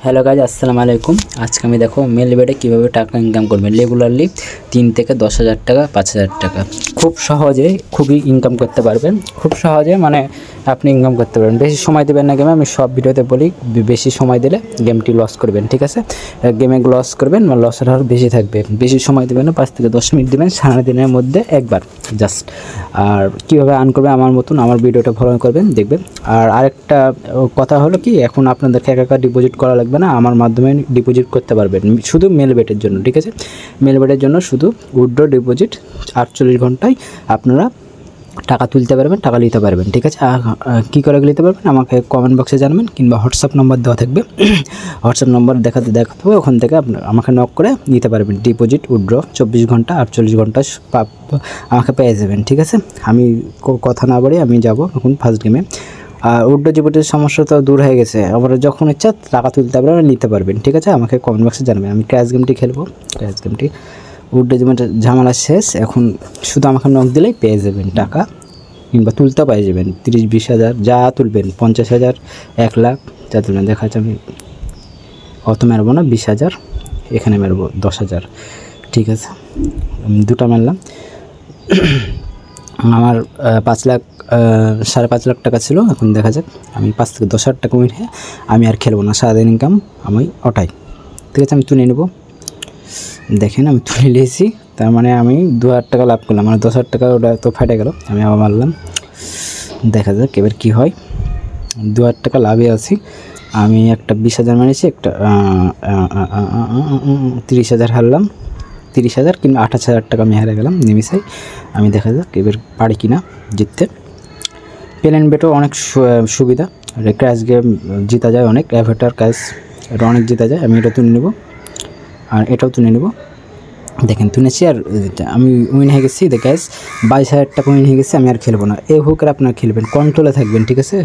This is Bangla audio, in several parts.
হ্যালো গাইজ, আসসালামু আলাইকুম। আজকে আমি দেখো মেলবেটে কীভাবে টাকা ইনকাম করবেন রেগুলারলি 3 থেকে 10,000 টাকা, 5,000 টাকা খুব সহজে খুবই ইনকাম করতে পারবেন। খুব সহজে মানে আপনি ইনকাম করতে পারবেন। বেশি সময় দেবেন না গেমে। আমি সব ভিডিওতে বলি বেশি সময় দিলে গেমটি লস করবেন, ঠিক আছে? গেমে লস করবেন, লসের হার বেশি থাকবে। বেশি সময় দেবেন না, 5 থেকে 10 মিনিট দেবেন সারাদিনের মধ্যে একবার জাস্ট। আর কীভাবে আর্ন করবে আমার মতন আমার ভিডিওটা ফলো করবেন, দেখবেন। আর আরেকটা কথা হলো কি, এখন আপনাদেরকে একা ডিপোজিট করা লাগবে না, আমার মাধ্যমে ডিপোজিট করতে পারবেন শুধু মেলবেটের জন্য, ঠিক আছে? মেলবেটের জন্য শুধু উইথড্র ডিপোজিট 48 ঘন্টায় আপনারা টাকা তুলতে পারবেন, টাকা নিতে পারবেন, ঠিক আছে? কী করে নিতে পারবেন আমাকে কমেন্ট বক্সে জানাবেন, কিংবা হোয়াটসঅ্যাপ নম্বর দেওয়া থাকবে, হোয়াটসঅ্যাপ নম্বর দেখাতে হবে, ওখান থেকে আমাকে নক করে নিতে পারবেন। ডিপোজিট উইথড্র 24 ঘন্টা 48 ঘন্টা আমাকে পেয়ে যাবেন, ঠিক আছে? আমি কথা না বলে আমি যাব এখন ফার্স্ট গেমে। আর উইথড্র ডিপোজিটের সমস্যা তো দূর হয়ে গেছে, আমরা যখন ইচ্ছা টাকা তুলতে পারবেন, নিতে পারবেন, ঠিক আছে? আমাকে কমেন্ট বক্সে জানাবেন। আমি ক্র্যাশ গেমটি খেলবো, ক্র্যাশ গেমটি উইথড্র ডিপোজিটের ঝামেলা শেষ। এখন শুধু আমাকে নক দিলেই পেয়ে যাবেন টাকা, কিংবা তুলতে পেয়ে যাবেন 30-20 হাজার যা তুলবেন, 50,000, 1 লাখ যা তুলবেন। দেখা যাচ্ছে আমি অত মারবো না, 20,000 এখানে মারবো, 10,000, ঠিক আছে? দুটো মারলাম। আমার 5 লাখ 5.5 লাখ টাকা ছিল। এখন দেখা যাক আমি 5 থেকে 10,000 টাকা উঠে আমি আর খেলবো না, সারাদিন ইনকাম আমি ওটাই, ঠিক আছে? আমি তুলে নেবো। দেখেন আমি তুলে নিয়েছি, তার মানে আমি 2,000 টাকা লাভ করলাম, মানে 10,000 টাকা ওটা তো ফেটে গেল। আমি আবার মারলাম, দেখা যাক এবার কী হয়। 2,000 টাকা লাভে আছি আমি। একটা 20,000 মেরেছি, একটা 30,000 হারলাম। 30,000 কিংবা 28,000 টাকা আমি হেরে গেলাম নিমিশাই। আমি দেখা যাক এবার পারি কি না জিততে। প্লেন বেটও অনেক সুবিধা, ক্র্যাশ গেম জিতা যায় অনেক, অ্যাভেটার ক্যাশ এটা অনেক জিতা যায়। আমি এটা তুলে নেব, আর এটাও তুলে নেব। দেখেন তুলেছি, আর আমি উইন হয়ে গেছি। গ্যাস 22,000 টাকা উইন হয়ে গেছে। আমি আর খেলবো না। এই হুকের আপনারা খেলবেন, কন্ট্রোলে থাকবেন, ঠিক আছে?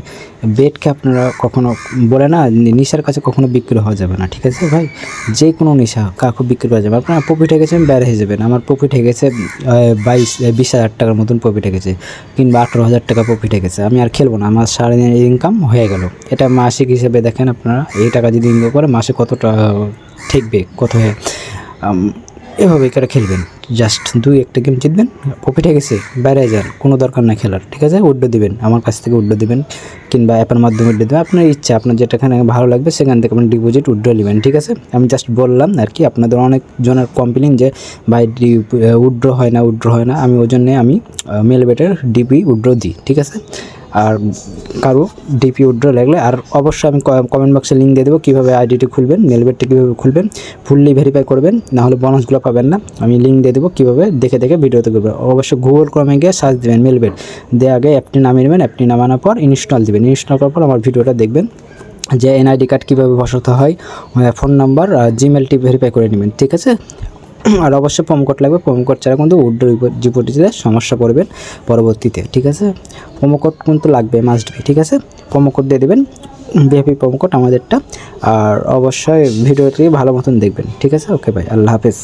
বেটকে আপনারা কখনো বলে না, নিশার কাছে কখনো বিক্রি হওয়া যাবে না, ঠিক আছে ভাই? যে কোনো নিশা কাকু বিক্রি করা যাবে। আপনারা প্রফিট হয়ে গেছেন, বের হয়ে যাবেন। আমার প্রফিট হয়ে গেছে 20,000 টাকার মতন প্রফিট হয়ে গেছে, কিংবা 18,000 টাকা প্রফিট হয়ে গেছে। আমি আর খেলবো না, আমার সারাদিনের ইনকাম হয়ে গেল। এটা মাসিক হিসেবে দেখেন আপনারা, এই টাকা যদি ইনকাম করে মাসে কত টাকা ঠেকবে, কত হয়ে এভাবে করে খেলবেন। জাস্ট 2-1টা গেম জিতবেন, প্রফিট হয়ে গেছে, বাইরে যান, কোনো দরকার না খেলার, ঠিক আছে? উইথড্র দিবেন, আমার কাছ থেকে উইথড্র দিবেন, কিংবা অ্যাপের মাধ্যমে উইথড্র দেবেন। আপনার ইচ্ছা, আপনার যেটাখানে ভালো লাগবে সেখান থেকে আপনি ডিপোজিট উইথড্র নেবেন, ঠিক আছে? আমি জাস্ট বললাম আর কি। আপনাদের অনেক জনের কমপ্লেন যে ভাই উইথড্র হয় না, আমি ওই জন্যে আমি মেলবেটের ডিপি উইথড্র দিই, ঠিক আছে? আর কারো ডিপি উইথড্র লাগলে, আর অবশ্যই আমি কমেন্ট বক্সে লিঙ্ক দিয়ে দেবো কীভাবে আইডিটি খুলবেন, মেলবেটটি কীভাবে খুলবেন, ফুললি ভেরিফাই করবেন, নাহলে বোনাসগুলো পাবেন না। আমি লিঙ্ক দিয়ে দেবো কীভাবে দেখে ভিডিওতে করবেন। অবশ্যই গুগল ক্রমে গিয়ে সার্চ দেবেন মেলবেট, দিয়ে আগে অ্যাপটি নামিয়ে নেবেন। অ্যাপটি নামানোর পর ইনস্টল দেবেন। ইনস্টল করার পর আমার ভিডিওটা দেখবেন যে এনআইডি কার্ড কীভাবে বসাতে হয়, ফোন নাম্বার, জিমেলটি ভেরিফাই করে নেবেন, ঠিক আছে? আর অবশ্যই প্রোমো কোড লাগবে। প্রোমো কোড ছাড়া কিন্তু উইথড্র ডিপোজিটে সমস্যা পড়বেন পরবর্তীতে, ঠিক আছে? প্রোমো কোড কিন্তু লাগবে, মাস্ট বি, ঠিক আছে? প্রোমো কোড দিয়ে দেবেন, ভিআইপি প্রোমো কোড আমাদেরটা। আর অবশ্যই ভিডিওটি ভালো মতন দেখবেন, ঠিক আছে? ওকে ভাই, আল্লাহ হাফেজ।